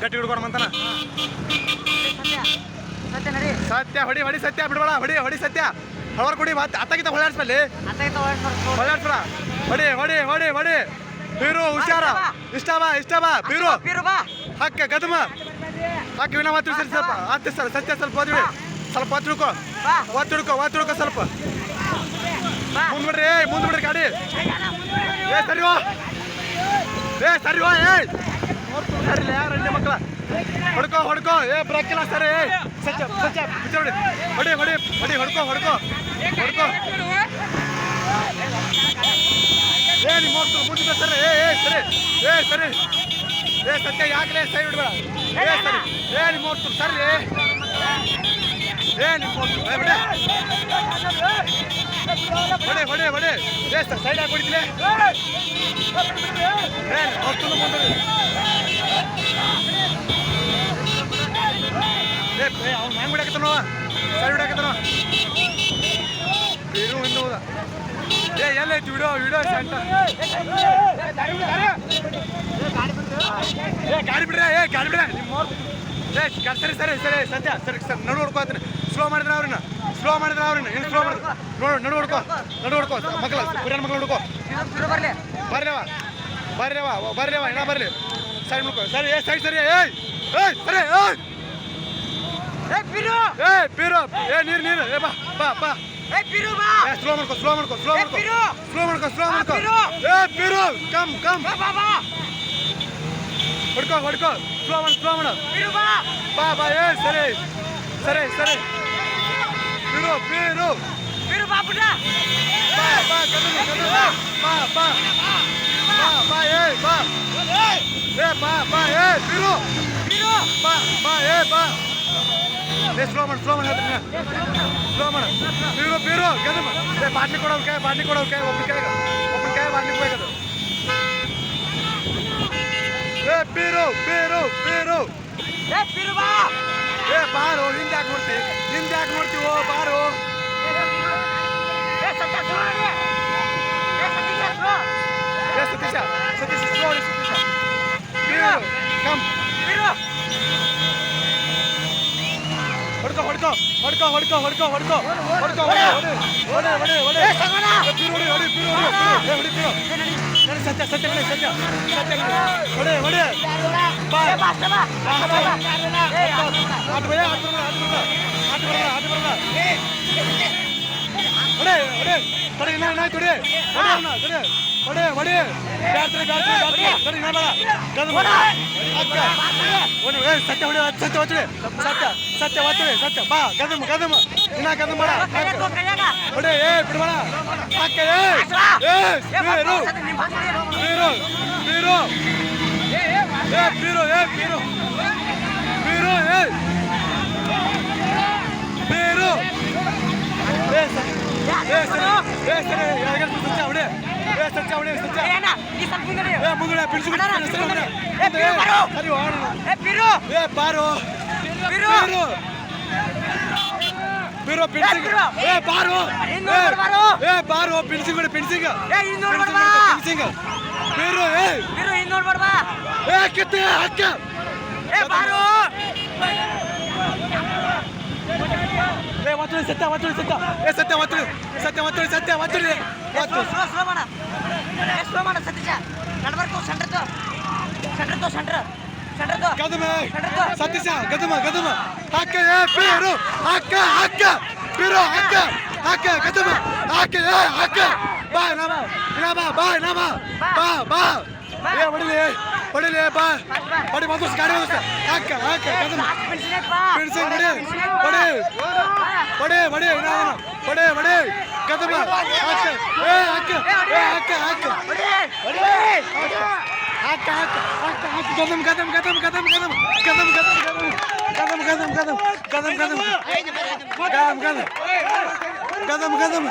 ಗಟ್ಟಿ ಹಿಡ್ಕೊಡಮಂತಾನ ಸತ್ಯ ಹೊಡಿ ಹೊಡಿ ಸತ್ಯ ಬಿಡ್ಬೇಡ ಹೊಡಿ ಹೊಡಿ ಸತ್ಯ ಹಳವರ್ ಕೊಡಿ ಮತ್ತೆ ಅತ್ತಾಗಿತ್ತ ಹೊಳ್ಳಾಡ್ಸ್ಬಲ್ಲಿ ಹೊಳ್ಳಾಡ್ಸ್ಬೇಡ ಹೊಡಿ ಹೊಡಿ ಹೊಡಿ ಹೊಡಿ ಬೀರು ಹುಷಾರ ಇಷ್ಟ ಬಾ ಬೀರು ಹಕ್ಕ ಗದಮ ಹಕ್ಕ ವಿನ ಮಾತು ಸರಿ ಸ್ವಲ್ಪ ಹತ್ತು ಸರ್ ಸತ್ಯ ಸ್ವಲ್ಪ ಓದ್ಬಿಡಿ ಸ್ವಲ್ಪ ಒತ್ತಿಡ್ಕೊ ಸ್ವಲ್ಪ ಮುಂದ್ಬಿಡ್ರಿ ಗಾಡಿ ಸರಿ ಸರಿಲ್ಲ ಯಾರು ಮಕ್ಕಳ ಹೊಡ್ಕೋ ಬ್ರೇಕಿಲ್ಲ ಸರಿ ಸತ್ಯ ಹೊಡಿ ಹೊಡ್ಕೋ ನಿಮ್ಮ ಮುಂದಿನ ಸರಿ ಸರಿ ಸತ್ಯ ಯಾಕಲೇ ಸೈ ಬಿಡ್ಬೇಡ ಸರಿ ನಿಮ್ಮ ಸರಿ ಹೊಡೆ ಸೈಡ್ ಹಾಕಿ ಹೊಡಿತಿಲೆ ಅವ್ನು ಹೆಂಗ್ ಬಿಡಾಕತ್ತಾನ ಸೈಡ್ ಬಿಡಾಕತ್ತಾನ ಇನ್ನೂ ಎಲ್ಲೈತಿ ವಿಡಿಯೋ ಸೆಂಟರ್ ಗಾಡಿ ಬಿಡ್ರೆ ನಿಮ್ಮ ಸರಿ ಸತ್ಯ ಸರಿ ನಡು ಹೊಡ್ಕೋತೀನಿ ಸ್ಲೋ ಮಾಡಿದ್ರೆ ಅವ್ರನ್ನ ಇನ್ನು ಸ್ಲೋ ಮಾಡಿದ್ರೆ ನಡು ಹೊಡ್ಕೋ ಮಕ್ಕಳ ಕುರಿಯನ್ ಮಕ್ಕಳು ಹುಡ್ಕೋ ಬರ್ರವ ಇನ್ನ ಬರ್ಲಿ ಸೈಡ್ ಮುಡ್ಕೋ ಸರಿ ಸರಿ ಪೀರು ನೀರು ಬಾ ಸ್ಲೋ ಮಾಡ್ಕೋ ಪೀರು ಕಮ್ ಹೊಡ್ಕೋ ಸ್ಲೋ ಮಾಡು ಬಾ ಸರಿ ಪೀರು ಸ್ಲೋ ಮಾಡು ಪೀರು ಗದಮ ಬಾಟ್ಲಿ ಕೊಡೋ ಕೈ ಒಬ್ಬನ ಕೈ ಬಾಟ್ಲಿ ಬೇಕದು ಪೀರು ಬಾರೋ ಹಿಂದೆ ಯಾಕೆ ನೋಡ್ತೀವೋ ಬಾರೋ ಸತೀಶ ಪೀರು ಕಮ್ ಹೊಡ್ಕೋ ಸತ್ಯ ಸತ್ಯ ಬಾ ಗದಮ ಇನ್ನ ಗದಮ ಬೇಡ ಹೊಡೆ ಬಿಡಬೇಡ ಪಿನ್ಸಿಂಗ್ ಗದಮ ಹಕ್ಕ ಗದಮ ಹಕ್ಕ ಬಾ ಹೊಡಿಲಿ ಬಾ ಹೊಡಿ ಮಾತಾಡ್ಸ ಗಾಡಿ ಹಕ್ಕ ಗದಮ ಹೊಡೆ ಗದಮ ಗದಮ